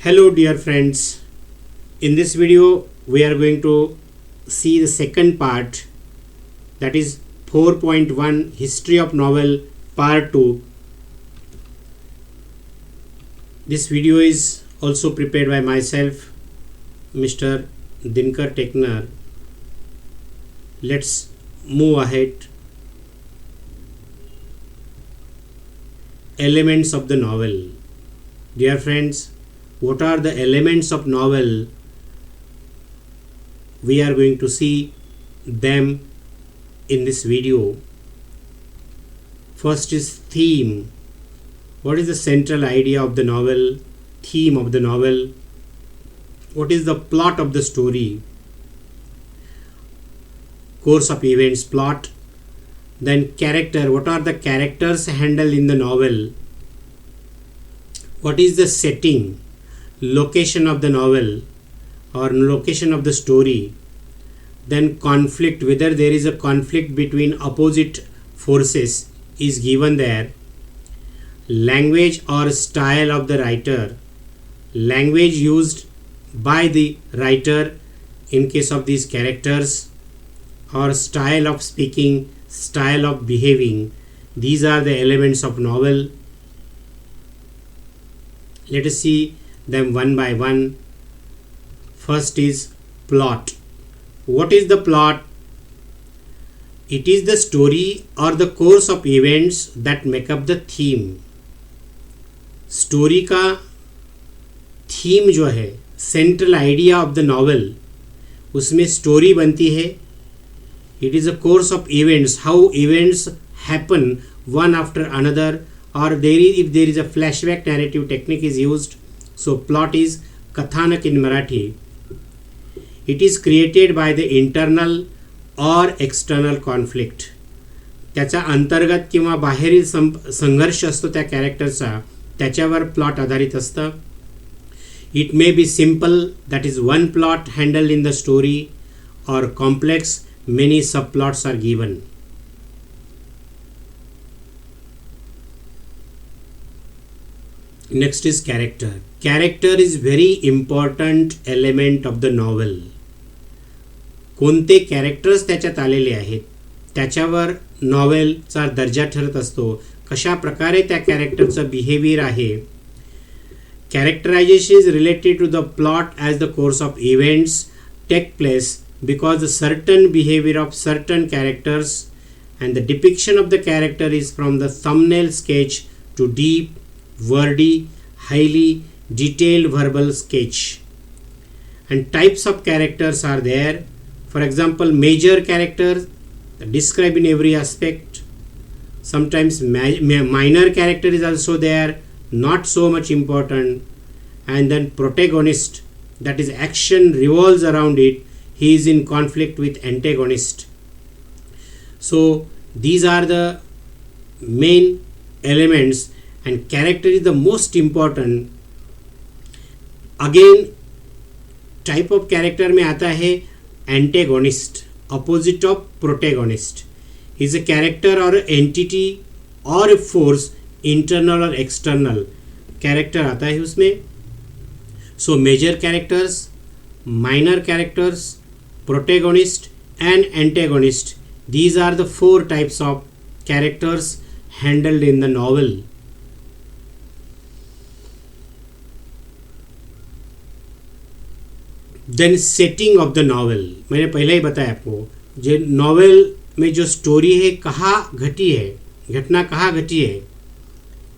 Hello dear friends, in this video we are going to see the second part, that is 4.1 History of Novel Part 2. This video is also prepared by myself, Mr. Dinkar Teknar. Let's move ahead. Elements of the novel. Dear friends, what are the elements of novel? We are going to see them in this video. First is theme. What is the central idea of the novel? Theme of the novel. What is the plot of the story? Course of events, plot. Then character. What are the characters handled in the novel? What is the setting? Location of the novel or location of the story. Then conflict, whether there is a conflict between opposite forces is given there. Language or style of the writer. Language used by the writer in case of these characters, or style of speaking, style of behaving. These are the elements of novel. Let us see them one by one. First is plot. What is the plot? It is the story or the course of events that make up the theme. Story का theme जो है, central idea of the novel, उसमें story बनती है. It is a course of events, how events happen one after another, or if there is a flashback narrative technique is used. So plot is Kathanak in Marathi. It is created by the internal or external conflict. त्याचा अंतर्गत किंवा बाहेरील संघर्ष असतो त्या कॅरेक्टरचा, त्याच्यावर plot आधारित असतं. It may be simple, that is one plot handle in the story, or complex, many sub plots are given. Next is character. Character is very important element of the novel. कोणते characters त्याच्यात आलेले आहेत त्याच्यावर नॉवेलचा दर्जा ठरत असतो. कशा प्रकारे त्या कॅरेक्टरचं बिहेवियर आहे. Characterisation is related to the plot as the course of events take place because the certain behaviour of certain characters and the depiction of the character is from the thumbnail sketch to deep wordy, highly detailed verbal sketch. And types of characters are there. For example, major characters describe in every aspect. Sometimes minor character is also there, not so much important. And then protagonist, that is action revolves around it. He is in conflict with antagonist. So these are the main elements. And character is the most important. Again, type of character में आता है antagonist, opposite of protagonist. Is a character or entity or a force, internal or external. Character आता है उसमें. So major characters, minor characters, protagonist and antagonist. These are the four types of characters handled in the novel. Then setting of the novel. मैंने पहले ही बताया आपको, जो novel में जो स्टोरी है कहाँ घटी है, घटना कहाँ घटी है,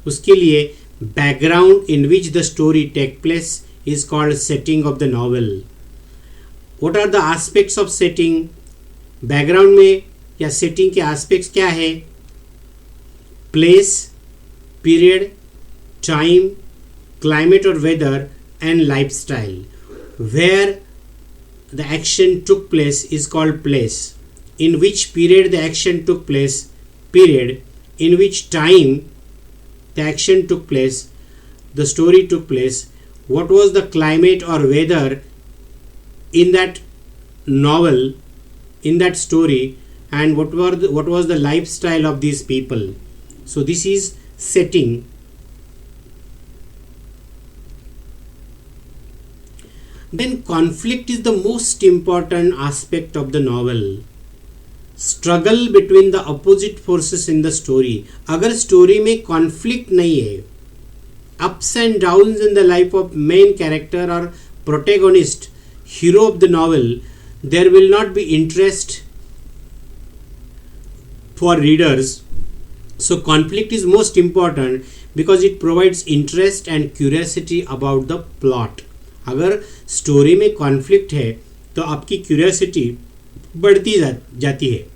उसके लिए background in which the story take place is called setting of the novel. What are the aspects of setting. Background में या सेटिंग के एस्पेक्ट्स क्या है. प्लेस, पीरियड, टाइम, क्लाइमेट और weather and lifestyle. Where the action took place is called place. In which period the action took place, period. In which time the action took place, the story took place. What was the climate or weather in that novel, in that story, and what was the lifestyle of these people. So this is setting. then conflict is the most important aspect of the novel. Struggle between the opposite forces in the story. अगर story में conflict नहीं है, ups and downs in the life of main character or protagonist, hero of the novel, there will not be interest for readers. So conflict is most important because it provides interest and curiosity about the plot. अगर story में conflict है तो आपकी curiosity बढ़ती जाती है.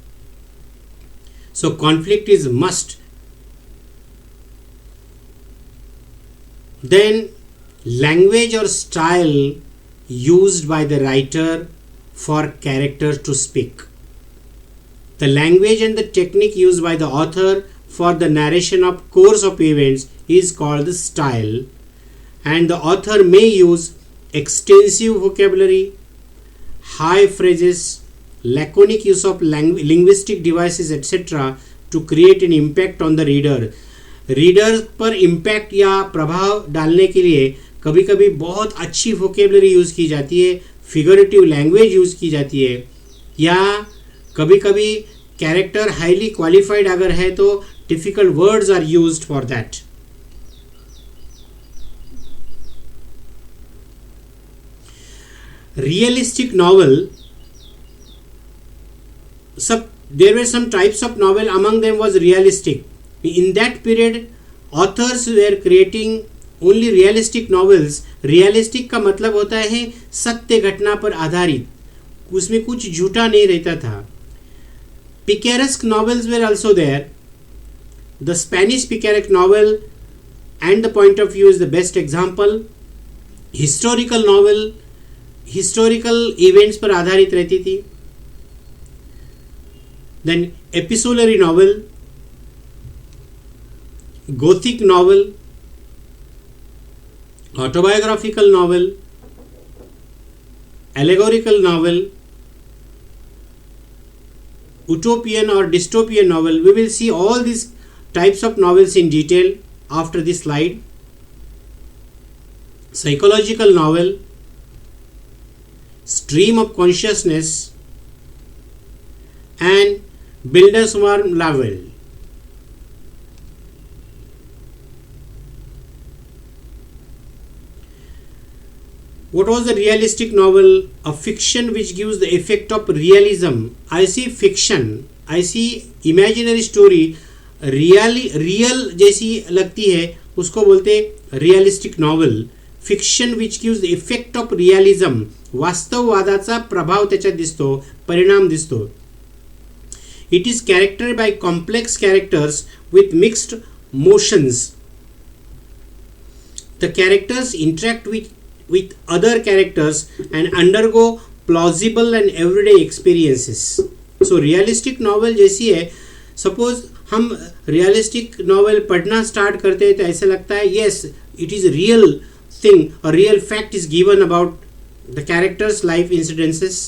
So conflict is must. Then language और style used by the writer for characters to speak. The language and the technique used by the author for the narration of course of events is called the style, and the author may use extensive vocabulary, high phrases, laconic use of linguistic devices etc. to create an impact on the reader. Reader पर impact या प्रभाव डालने के लिए कभी कभी बहुत अच्छी वोकेबलरी यूज़ की जाती है, फिगरेटिव लैंग्वेज यूज़ की जाती है, या कभी कभी कैरेक्टर हाईली क्वालिफाइड अगर है तो difficult words are used for that. Realistic novel, there were some types of novel, among them was realistic. In that period authors were creating only realistic novels. Realistic का मतलब होता है सत्य घटना पर आधारित, उसमें कुछ झूठा नहीं रहता था. Picaresque novels were also there. The Spanish picaresque novel and the point of view is the best example. Historical novel historical events पर आधारित रहती थी. Then epistolary novel, gothic novel, autobiographical novel, allegorical novel, utopian or dystopian novel. We will see all these types of novels in detail after this slide. Psychological novel, stream of consciousness, and Bildungsroman novel. What was the realistic novel? A fiction which gives the effect of realism. I see fiction, I see imaginary story, real जैसी लगती है उसको बोलते realistic novel. Fiction which gives the effect of realism, वास्तववादाचा प्रभाव त्याच्यात दिसतो, परिणाम दिसतो. It is character by complex characters with mixed motions. The characters interact with other characters and undergo plausible and everyday experiences. So realistic novel जैसी है, suppose हम realistic novel पढ़ना start करते हैं तो ऐसा लगता है yes it is a real thing, a real fact is given about the characters' life incidences.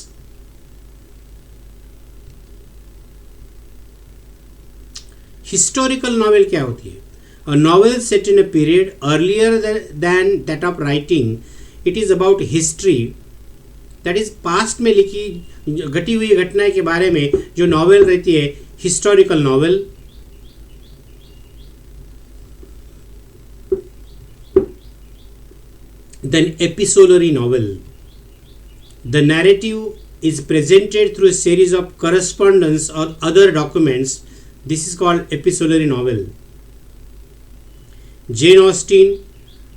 Historical novel क्या होती है? A novel set in a period earlier than that of writing. It is about history, that is past में लिखी घटी हुई घटना के बारे में जो नॉवेल रहती है, historical novel. Then episolary novel. The narrative is presented through a series of correspondence or other documents. This is called episolary novel. Jane Austen,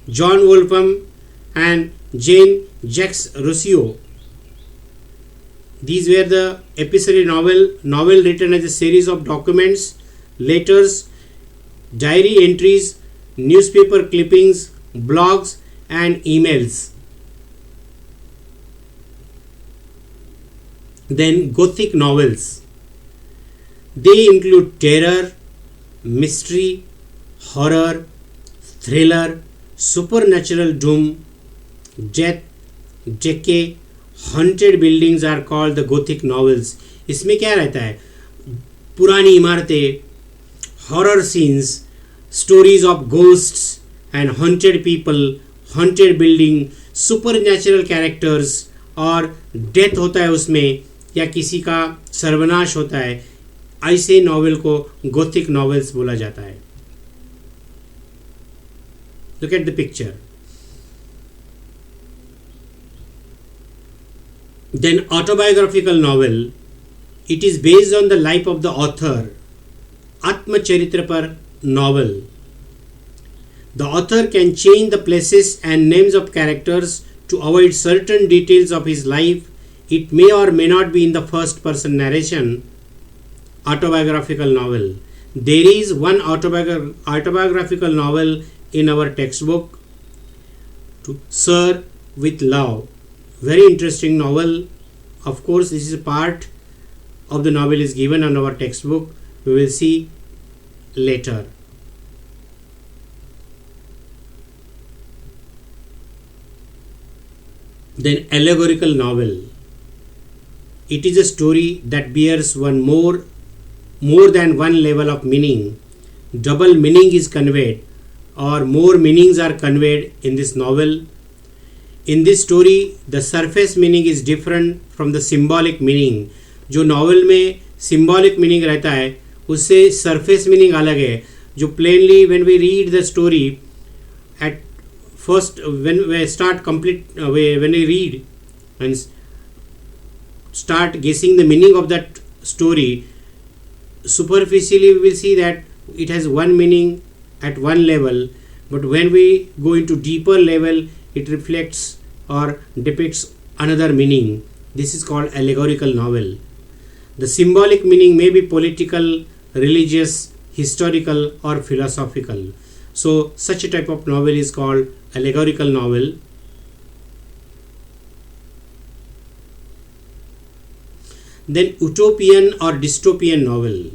John Wolfram and Jean Jacques Rousseau. These were the episolary novel written as a series of documents, letters, diary entries, newspaper clippings, blogs and emails. Then Gothic novels. They include terror, mystery, horror, thriller, supernatural doom, death, decay, haunted buildings are called the Gothic novels. इसमें क्या रहता है? पुरानी इमारतें, horror scenes, stories of ghosts and haunted people, haunted building, super natural characters और death होता है उसमें, या किसी का सर्वनाश होता है, ऐसे नॉवेल को गोथिक नॉवेल्स बोला जाता है. Look at the picture. Then autobiographical novel, it is based on the life of the author. आत्मचरित्र पर novel. The author can change the places and names of characters to avoid certain details of his life. It may or may not be in the first person narration. Autobiographical novel. There is one autobiographical novel in our textbook, to Sir with Love. Very interesting novel. Of course, this is a part of the novel is given on our textbook. We will see later. Then allegorical novel. It is a story that bears more than one level of meaning. Double meaning is conveyed, or more meanings are conveyed in this novel. In this story, the surface meaning is different from the symbolic meaning. जो novel में symbolic meaning रहता है उससे surface meaning अलग है. जो plainly when we read the story at first, when we read and start guessing the meaning of that story, superficially we will see that it has one meaning at one level, but when we go into deeper level it reflects or depicts another meaning. This is called allegorical novel. The symbolic meaning may be political, religious, historical or philosophical. So such a type of novel is called allegorical novel. Then utopian or dystopian novel.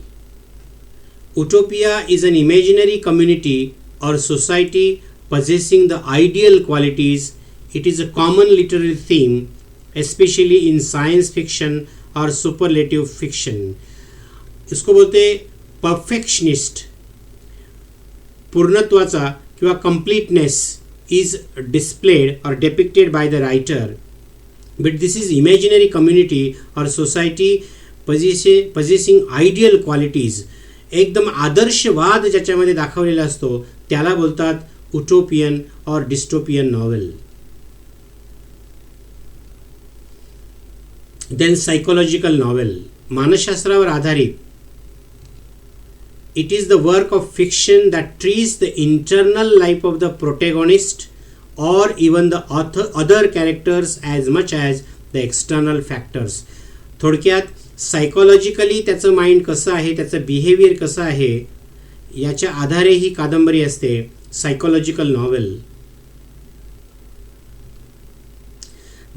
Utopia is an imaginary community or society possessing the ideal qualities. It is a common literary theme, especially in science fiction or superlative fiction. इसको बोलते perfectionist, पूर्णत्वाचा किंवा completeness is displayed or depicted by the writer. But this is imaginary community or society possessing ideal qualities. एकदम आदर्शवाद ज्याच्यामध्ये दाखवलेला असतो त्याला बोलतात utopian और dystopian novel. Then psychological novel, मानसशास्त्रावर आधारित. It is the work of fiction that treats the internal life of the protagonist or even the other characters as much as the external factors. थोडक्यात psychologically त्याचं mind कसं आहे, त्याचं behaviour कसं आहे याच्या आधारे ही कादंबरी असते, psychological novel.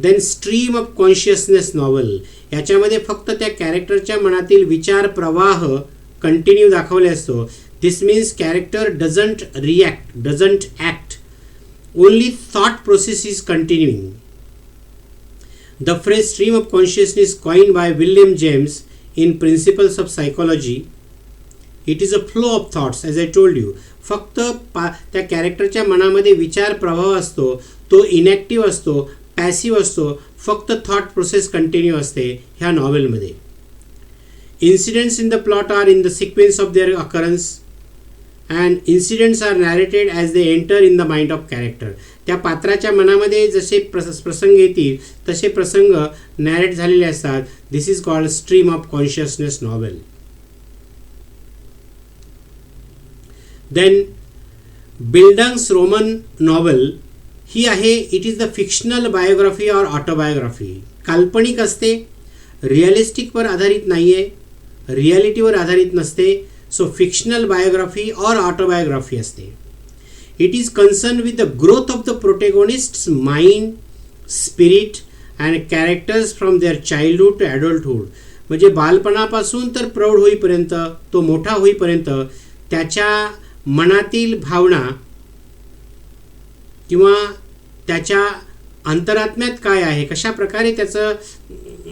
Then stream of consciousness novel, याच्यामध्ये फक्त त्या कॅरेक्टरच्या मनातील विचार प्रवाह कंटिन्यू दाखवले असतो. This means character doesn't react, doesn't act, only thought process is continuing. The phrase stream of consciousness coined by William James in Principles of Psychology. It is a flow of thoughts, as I told you. फक्त त्या कॅरेक्टरच्या मनामध्ये विचार प्रवाह असतो, तो inactive असतो, passive असतो, फक्त थॉट प्रोसेस कंटिन्यू असते ह्या नॉवेलमध्ये. Incidents in the plot are in the sequence of their occurrence and incidents are narrated as they enter in the mind of character. त्या पात्राच्या मनामध्ये जसे प्रसंग येतील तसे प्रसंग नॅरेट झालेले असतात. This is called stream of consciousness novel. Then bildungsroman novel ही आहे, it is the fictional biography और ऑटोबायोग्राफी. काल्पनिक असते, रिअलिस्टिकवर आधारित नाही आहे, रियालिटीवर आधारित नसते. सो फिक्शनल बायोग्राफी और ऑटोबायोग्राफी असते. It is concerned with the growth of the protagonist's mind, spirit and characters from their childhood to adulthood. म्हणजे बालपणापासून तर प्रौढ होईपर्यंत, तो मोठा होईपर्यंत त्याच्या मनातील भावना किंवा त्याच्या अंतरात्म्यात काय आहे, कशा प्रकारे त्याचं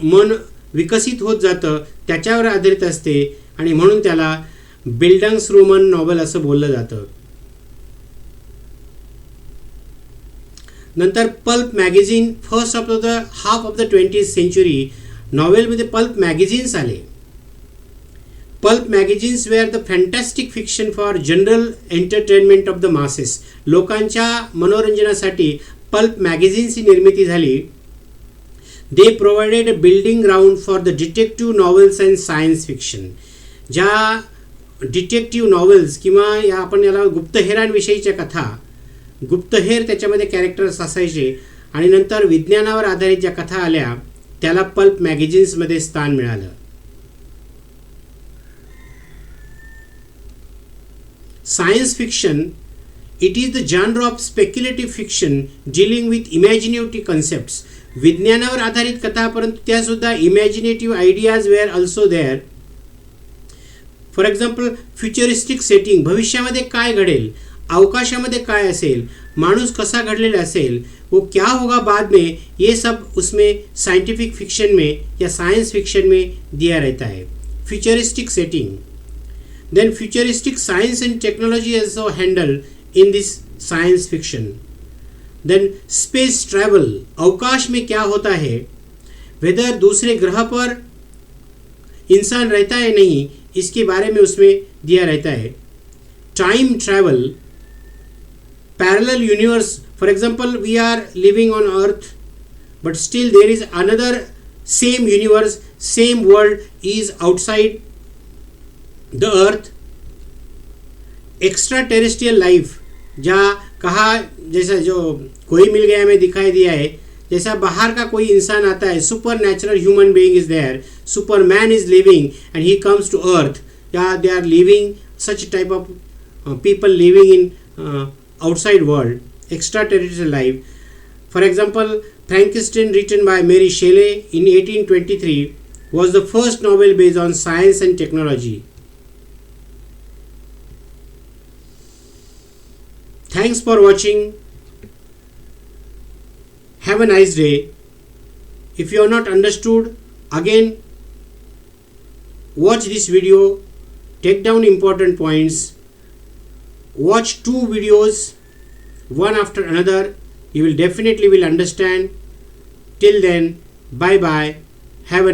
मन विकसित होत जातं त्याच्यावर आधारित असते आणि म्हणून त्याला बिल्डंग्सरोमन नॉवेल असं बोललं जातं. नंतर pulp magazine first of the half of the 20th century नॉवेलमध्ये पल्प मॅगझिन्स आले. Pulp magazines were the fantastic fiction for general entertainment of the masses. लोकांच्या मनोरंजनासाठी पल्प मॅगझिन्सची निर्मिती झाली. They provided a building ground for the detective novels and science fiction. ज्या detective novels किंवा आपण याला गुप्तहेरांविषयीच्या कथा, गुप्तहेर त्याच्यामध्ये कॅरेक्टर्स असायचे आणि नंतर विज्ञानावर आधारित ज्या कथा आल्या त्याला पल्प मॅगझिन्समध्ये स्थान मिळालं. Science fiction, it is the genre of speculative fiction dealing with imaginative concepts. विज्ञानावर आधारित कथा, परंतु त्यासुद्धा imaginative ideas were also there. For example futuristic setting, भविष्यामध्ये काय घडेल, अवकाशामध्ये काय असेल, माणूस कसा घडलेला असेल, वो क्या होगा बाद में, ये सब उसमें साइंटिफिक फिक्शन में या साइंस फिक्शन में दिया रहता है. Futuristic setting. Then futuristic science and technology also handled in this science fiction. Then space travel, अवकाश में क्या होता है, वेदर दूसरे ग्रह पर इंसान रहता है नहीं, इसके बारे में उसमें दिया रहता है. Time travel, parallel universe, for example we are living on earth but still there is another same universe, same world is outside the earth. Extra terrestrial life, जहाँ कहा जैसा जो कोई मिल गया हमें दिखाई दिया है, जैसा बाहर का कोई इंसान आता है, supernatural human being is there, Superman is living and he comes to earth. या they are living such type of people living in outside world, extraterrestrial life. For example, Frankenstein, written by Mary Shelley in 1823, was the first novel based on science and technology. Thanks for watching. Have a nice day. If you are not understood, again watch this video, take down important points, watch 2 videos one after another. You will definitely understand. Till then, bye bye. Have a